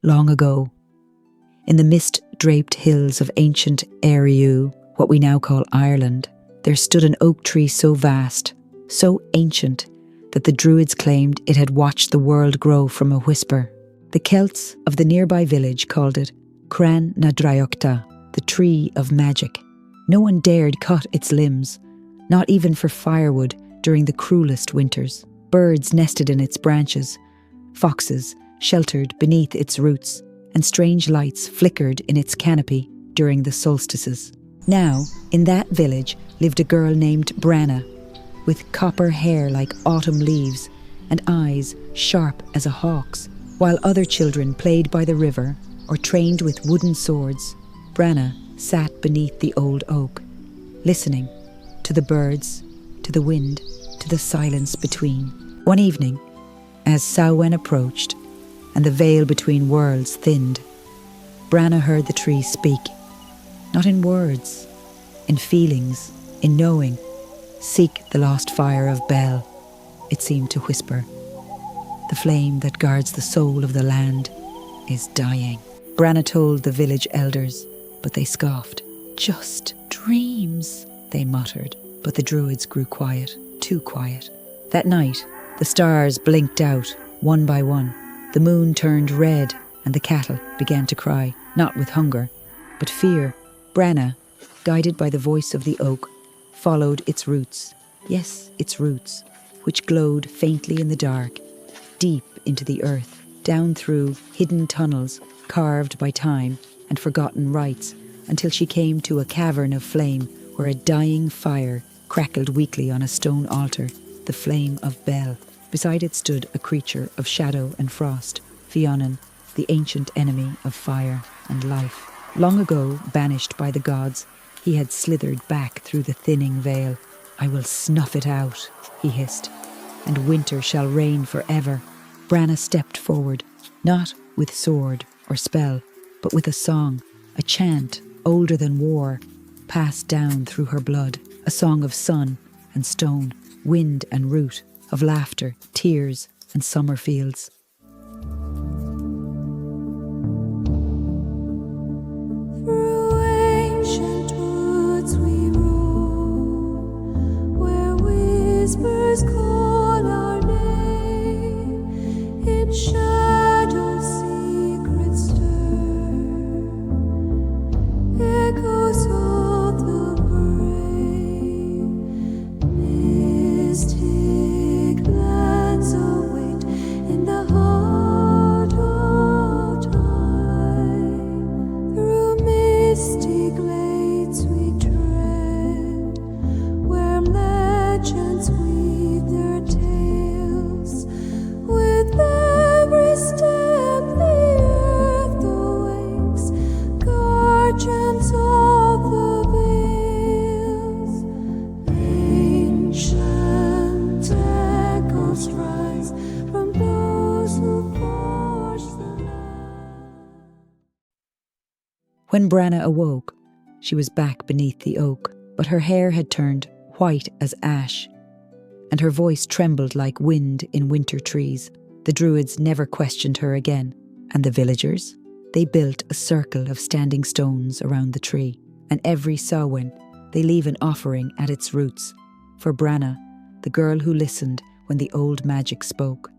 long ago. In the mist-draped hills of ancient Andruew, what we now call Ireland, there stood an oak tree so vast, so ancient, that the Druids claimed it had watched the world grow from a whisper. The Celts of the nearby village called it Cran na Draochta, the tree of magic. No one dared cut its limbs, not even for firewood during the cruelest winters. Birds nested in its branches, foxes sheltered beneath its roots, and strange lights flickered in its canopy during the solstices. Now, in that village lived a girl named Branna, with copper hair like autumn leaves and eyes sharp as a hawk's. While other children played by the river or trained with wooden swords, Branna sat beneath the old oak, listening to the birds, to the wind, to the silence between. One evening, as Samhain approached and the veil between worlds thinned, Branna heard the tree speak, not in words, in feelings, in knowing. Seek the lost fire of Bel, it seemed to whisper. The flame that guards the soul of the land is dying. Branna told the village elders, but they scoffed. Just dreams, they muttered. But the Druids grew quiet, too quiet. That night, the stars blinked out, one by one. The moon turned red, and the cattle began to cry, not with hunger, but fear. Branna, guided by the voice of the oak, followed its roots. Yes, its roots, which glowed faintly in the dark, deep into the earth, down through hidden tunnels carved by time and forgotten rites, until she came to a cavern of flame where a dying fire crackled weakly on a stone altar, the flame of Bel. Beside it stood a creature of shadow and frost, Fionnan, the ancient enemy of fire and life. Long ago, banished by the gods, he had slithered back through the thinning veil. I will snuff it out, he hissed, and winter shall reign forever. Branna stepped forward, not with sword or spell, but with a song, a chant older than war, passed down through her blood, a song of sun and stone, wind and root, of laughter, tears and summer fields. Through ancient woods we roam, where whispers call our name, in shadows secrets stir, echoes of the brave, mystic lands await in the heart of time. Through misty glades we tread, where legends weave their tales. With every step the earth awakes, guardians of the veils. Ancient echoes rise from those who forged the land. When Branna awoke, she was back beneath the oak, but her hair had turned white as ash, and her voice trembled like wind in winter trees. The Druids never questioned her again, and the villagers? They built a circle of standing stones around the tree, and every Samhain they leave an offering at its roots, for Branna, the girl who listened when the old magic spoke.